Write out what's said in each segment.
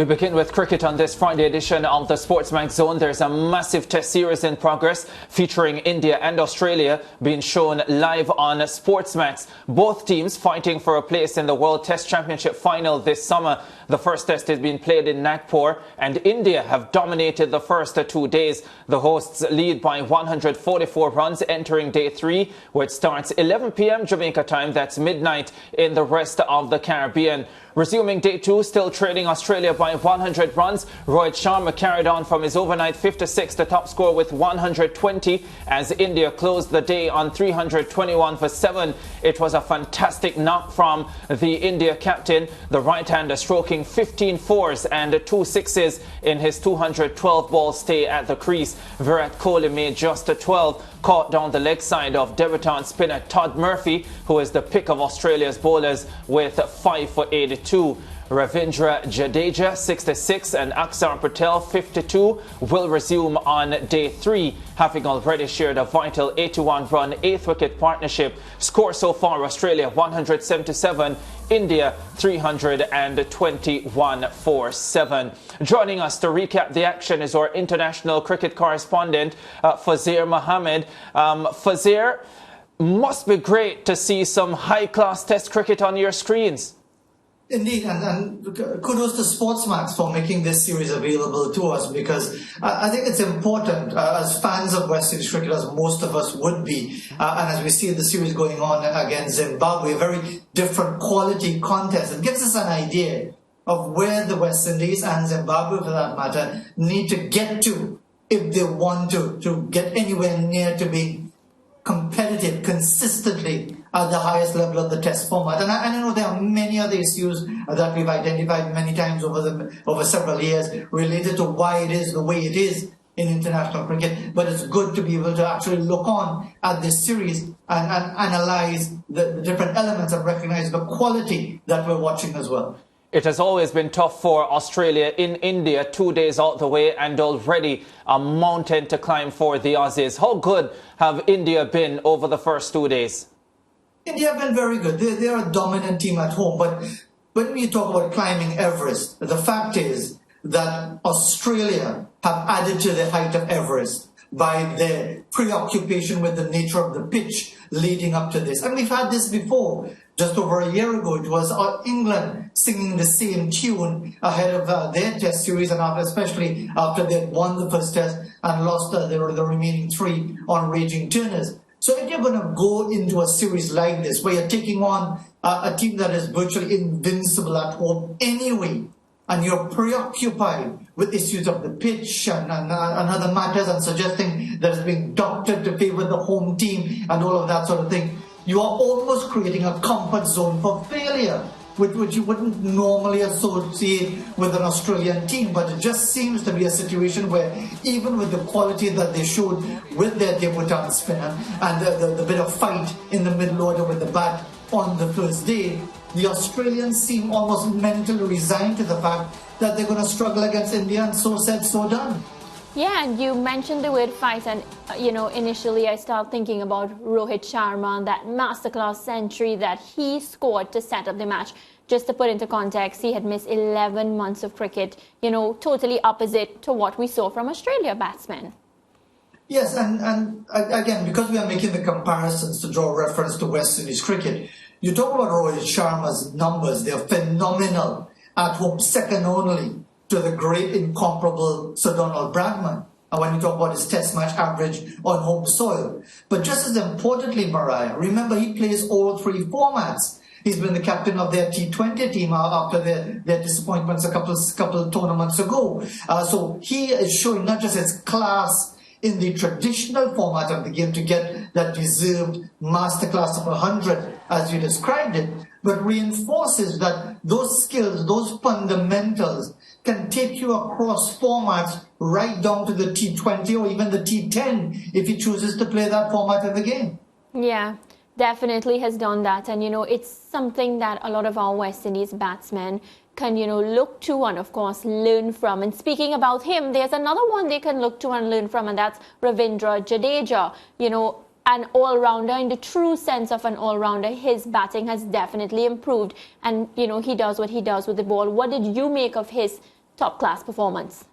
We begin with cricket on this Friday edition of the SportsMax Zone. There's a massive test series in progress featuring India and Australia being shown live on SportsMax. Both teams fighting for a place in the World Test Championship final this summer. The first test is being played in Nagpur and India have dominated the first 2 days. The hosts lead by 144 runs entering day 3, which starts 11 p.m. Jamaica time. That's midnight in the rest of the Caribbean. Resuming day 2, still trailing Australia by 100 runs. Rohit Sharma carried on from his overnight 56 to top score with 120 as India closed the day on 321 for 7. It was a fantastic knock from the India captain, the right-hander stroking 15 fours and 2 sixes in his 212-ball stay at the crease. Virat Kohli made just 12, caught down the leg side of debutant spinner Todd Murphy, who is the pick of Australia's bowlers, with 5 for 82. Ravindra Jadeja 66 and Axar Patel 52 will resume on day 3, having already shared a vital 81-run 8th wicket partnership. Score so far: Australia 177, India 321 for 7. Joining us to recap the action is our international cricket correspondent Fazir Mohammed. Fazir, must be great to see some high-class test cricket on your screens. Indeed, and kudos to SportsMax for making this series available to us, because I think it's important as fans of West Indies cricket, as most of us would be, and as we see the series going on against Zimbabwe, a very different quality contest. It gives us an idea of where the West Indies and Zimbabwe, for that matter, need to get to if they want to get anywhere near to being competitive consistently at the highest level of the test format. And I know there are many other issues that we've identified many times over several years related to why it is the way it is in international cricket, but it's good to be able to actually look on at this series and analyze the different elements and recognize the quality that we're watching as well. It has always been tough for Australia in India, 2 days out the way, and already a mountain to climb for the Aussies. How good have India been over the first 2 days? India have been very good. They're a dominant team at home. But when we talk about climbing Everest, the fact is that Australia have added to the height of Everest by their preoccupation with the nature of the pitch leading up to this. And we've had this before. Just over a year ago, it was England singing the same tune ahead of their test series, and especially after they had won the first test and lost the remaining 3 on raging turners. So if you're going to go into a series like this, where you're taking on a team that is virtually invincible at home anyway, and you're preoccupied with issues of the pitch and other matters, and suggesting that it's being doctored to favor the home team and all of that sort of thing, you are almost creating a comfort zone for failure, which you wouldn't normally associate with an Australian team. But it just seems to be a situation where, even with the quality that they showed with their debutant spinner and the bit of fight in the middle order with the bat on the first day, the Australians seem almost mentally resigned to the fact that they're going to struggle against India, and so said, so done. Yeah, and you mentioned the word fight, and initially I started thinking about Rohit Sharma and that masterclass century that he scored to set up the match. Just to put into context, he had missed 11 months of cricket, totally opposite to what we saw from Australia batsmen. Yes, and again, because we are making the comparisons to draw reference to West Indies cricket, you talk about Rohit Sharma's numbers. They're phenomenal at home, second only to the great incomparable Sir Donald Bradman, when you talk about his test match average on home soil. But just as importantly, Mariah, remember he plays all 3 formats. He's been the captain of their T20 team after their disappointments a couple of tournaments ago. So he is showing not just his class in the traditional format of the game to get that deserved masterclass of 100, as you described it, but reinforces that those skills, those fundamentals, can take you across formats right down to the T20 or even the T10 if he chooses to play that format of the game. Yeah, definitely has done that. And, it's something that a lot of our West Indies batsmen can, look to and, of course, learn from. And speaking about him, there's another one they can look to and learn from, and that's Ravindra Jadeja. An all-rounder in the true sense of an all-rounder. His batting has definitely improved, and he does what he does with the ball. What did you make of his top-class performance.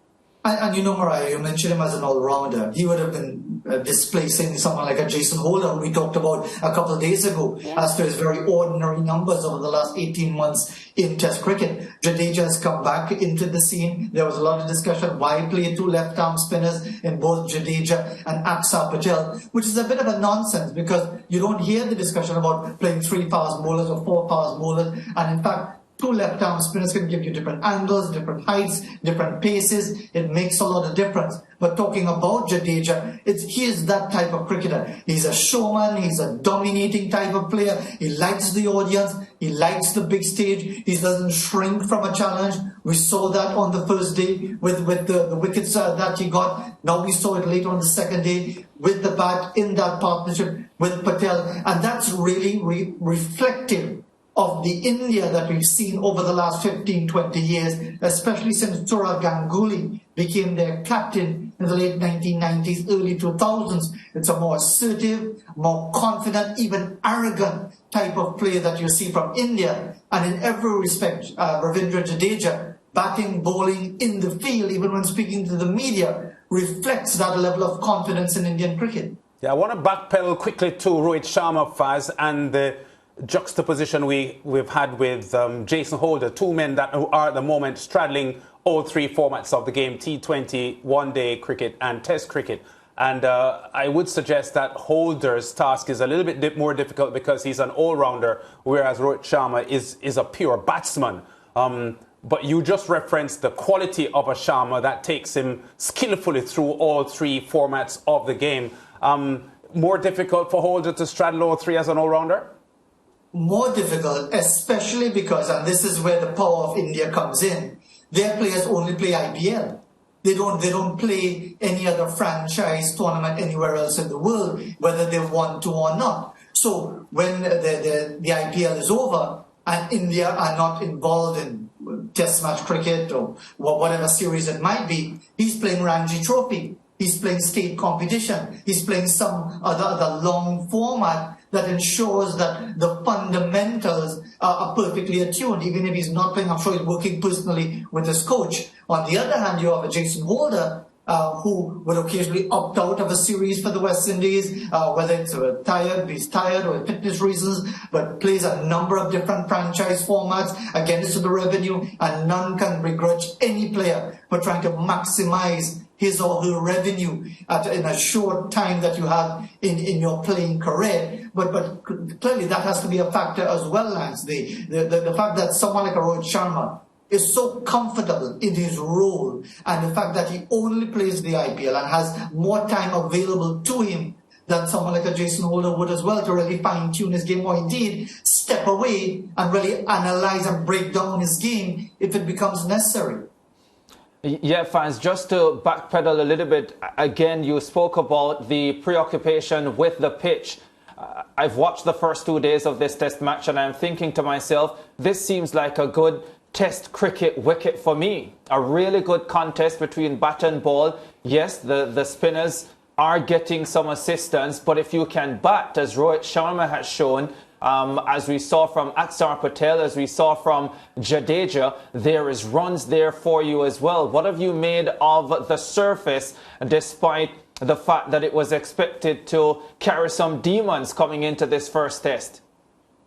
And you know, Mariah, you mentioned him as an all-rounder. He would have been displacing someone like a Jason Holder, who we talked about a couple of days ago, as to his very ordinary numbers over the last 18 months in Test cricket. Jadeja has come back into the scene. There was a lot of discussion why play two left-arm spinners in both Jadeja and Axar Patel, which is a bit of a nonsense because you don't hear the discussion about playing 3 fast bowlers or 4 fast bowlers. And in fact, two left-arm spinners can give you different angles, different heights, different paces. It makes a lot of difference. But talking about Jadeja, he is that type of cricketer. He's a showman. He's a dominating type of player. He likes the audience. He likes the big stage. He doesn't shrink from a challenge. We saw that on the first day with the wickets that he got. Now we saw it later on the second day with the bat in that partnership with Patel. And that's really reflective of the India that we've seen over the last 15, 20 years, especially since Sourav Ganguly became their captain in the late 1990s, early 2000s. It's a more assertive, more confident, even arrogant type of play that you see from India. And in every respect, Ravindra Jadeja, batting, bowling in the field, even when speaking to the media, reflects that level of confidence in Indian cricket. Yeah, I want to backpedal quickly to Rohit Sharma, Faz, and the juxtaposition we've had with Jason Holder, two men that are at the moment straddling all three formats of the game, T20, one-day cricket and Test cricket. And I would suggest that Holder's task is a little bit more difficult because he's an all-rounder, whereas Rohit Sharma is a pure batsman. But you just referenced the quality of a Sharma that takes him skillfully through all three formats of the game. More difficult for Holder to straddle all three as an all-rounder? More difficult, especially because, and this is where the power of India comes in, their players only play IPL. They don't play any other franchise tournament anywhere else in the world, whether they want to or not. So when the IPL is over and India are not involved in Test match cricket or whatever series it might be, he's playing Ranji Trophy. He's playing state competition. He's playing some other long format that ensures that the fundamentals are perfectly attuned. Even if he's not playing, I'm sure he's working personally with his coach. On the other hand, you have a Jason Holder who would occasionally opt out of a series for the West Indies, whether it's he's tired or fitness reasons, but plays a number of different franchise formats. Again, it's to the revenue, and none can begrudge any player for trying to maximize his or her revenue in a short time that you have in your playing career. But clearly that has to be a factor as well, Lance. The fact that someone like a Rohit Sharma is so comfortable in his role, and the fact that he only plays the IPL and has more time available to him than someone like a Jason Holder would as well to really fine-tune his game, or indeed step away and really analyze and break down his game if it becomes necessary. Yeah, fans, just to backpedal a little bit, again, you spoke about the preoccupation with the pitch. I've watched the first 2 days of this Test match and I'm thinking to myself, this seems like a good Test cricket wicket for me. A really good contest between bat and ball. Yes, the spinners are getting some assistance, but if you can bat, as Rohit Sharma has shown, as we saw from Axar Patel, as we saw from Jadeja, there is runs there for you as well. What have you made of the surface, despite the fact that it was expected to carry some demons coming into this first Test?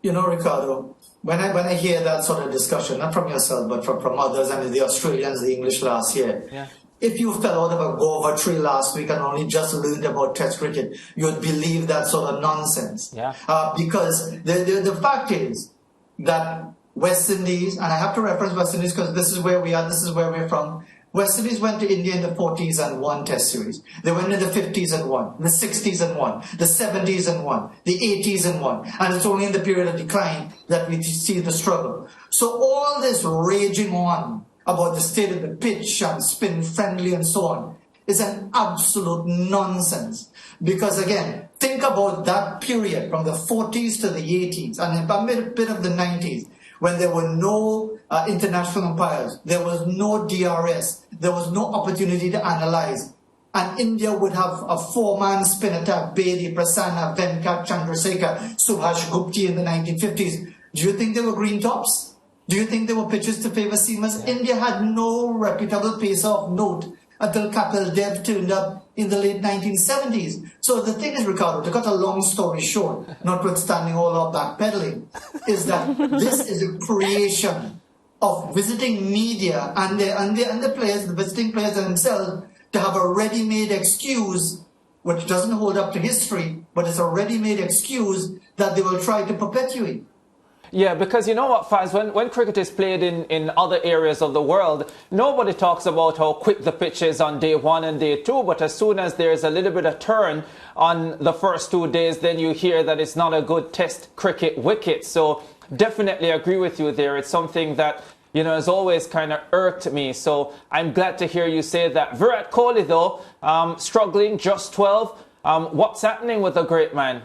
You know, Ricardo, when I hear that sort of discussion, not from yourself, but from others, and the Australians, the English last year, yeah. If you fell out of a guava tree last week and only just learned about Test cricket, you would believe that sort of nonsense. Yeah. Because the fact is that West Indies, and I have to reference West Indies because this is where we are, this is where we're from. West Indies went to India in the 40s and won Test series. They went in the 50s and won, the 60s and won, the 70s and won, the 80s and won. And it's only in the period of decline that we see the struggle. So all this raging on about the state of the pitch and spin friendly and so on is an absolute nonsense. Because again, think about that period from the 40s to the 80s and a bit of the 90s when there were no international umpires, there was no DRS, there was no opportunity to analyze. And India would have a four-man spin attack, Bedi, Prasanna, Venkat, Chandrasekhar, Subhash Gupta in the 1950s. Do you think they were green tops? Do you think there were pitches to favour seamers? India had no reputable pacer of note until Kapil Dev turned up in the late 1970s. So the thing is, Ricardo, to cut a long story short, notwithstanding all our backpedaling, is that this is a creation of visiting media and the players, the visiting players themselves, to have a ready-made excuse, which doesn't hold up to history, but it's a ready-made excuse that they will try to perpetuate. Yeah, because you know what, Faz, when cricket is played in other areas of the world, nobody talks about how quick the pitch is on day 1 and day 2, but as soon as there's a little bit of turn on the first 2 days, then you hear that it's not a good test cricket wicket. So definitely agree with you there. It's something that, you know, has always kind of irked me. So I'm glad to hear you say that. Virat Kohli, though, struggling, just 12. What's happening with the great man?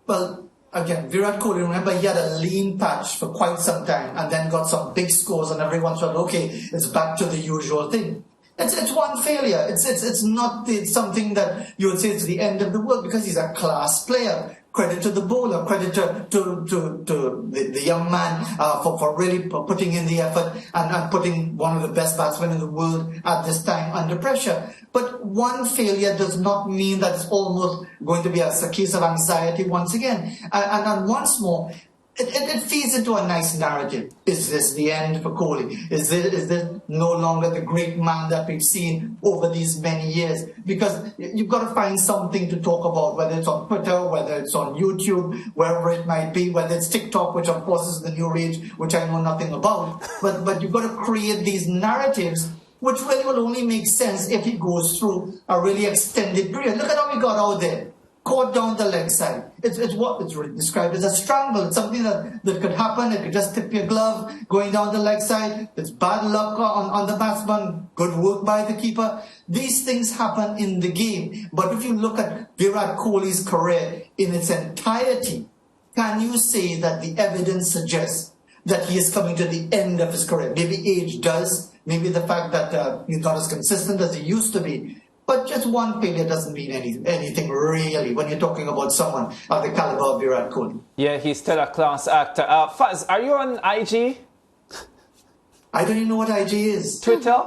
Well, again, Virat Kohli, remember, he had a lean patch for quite some time and then got some big scores and everyone thought, okay, it's back to the usual thing. It's one failure. It's not something that you would say it's the end of the world, because he's a class player. Credit to the bowler, credit to the young man for really putting in the effort and putting one of the best batsmen in the world at this time under pressure. But one failure does not mean that it's almost going to be a case of anxiety once again. And once more, it feeds into a nice narrative. Is this the end for Kohli? Is this no longer the great man that we've seen over these many years? Because you've got to find something to talk about, whether it's on Twitter, whether it's on YouTube, wherever it might be, whether it's TikTok, which of course is the new age, which I know nothing about. But you've got to create these narratives, which really will only make sense if it goes through a really extended period. Look at how we got out there. Caught down the leg side. It's what it's described as a strangle. It's something that could happen. It could just tip your glove going down the leg side. It's bad luck on the batsman. Good work by the keeper. These things happen in the game. But if you look at Virat Kohli's career in its entirety, can you say that the evidence suggests that he is coming to the end of his career? Maybe age does. Maybe the fact that he's not as consistent as he used to be. But just one failure doesn't mean anything really when you're talking about someone of the caliber of Virat Kohli. Yeah, he's still a class actor. Faz, are you on IG? I don't even know what IG is. Twitter?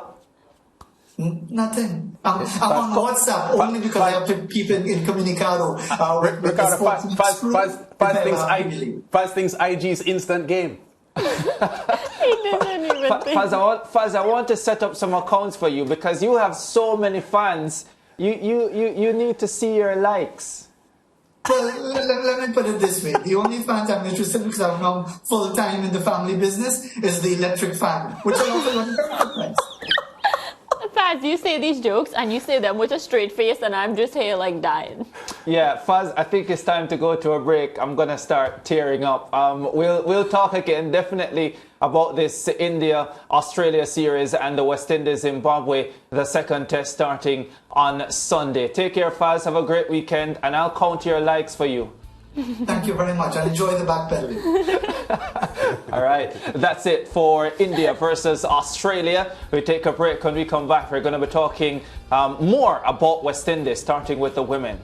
Nothing. I'm on WhatsApp only because I have to keep it incommunicado. Faz thinks IG is instant game. He didn't even think. Faz, I want to set up some accounts for you because you have so many fans. You need to see your likes. Well, let me put it this way. The only fans I'm interested in, because I'm now full-time in the family business, is the electric fan, which I also want to recognize. Faz, you say these jokes and you say them with a straight face and I'm just here like dying. Yeah, Faz, I think it's time to go to a break. I'm going to start tearing up. We'll talk again definitely about this India-Australia series and the West Indies-Zimbabwe, the second test starting on Sunday. Take care, Faz. Have a great weekend and I'll count your likes for you. Thank you very much. I'll enjoy the backpedaling. All right, that's it for India versus Australia. We take a break. When we come back, we're going to be talking more about West Indies, starting with the women.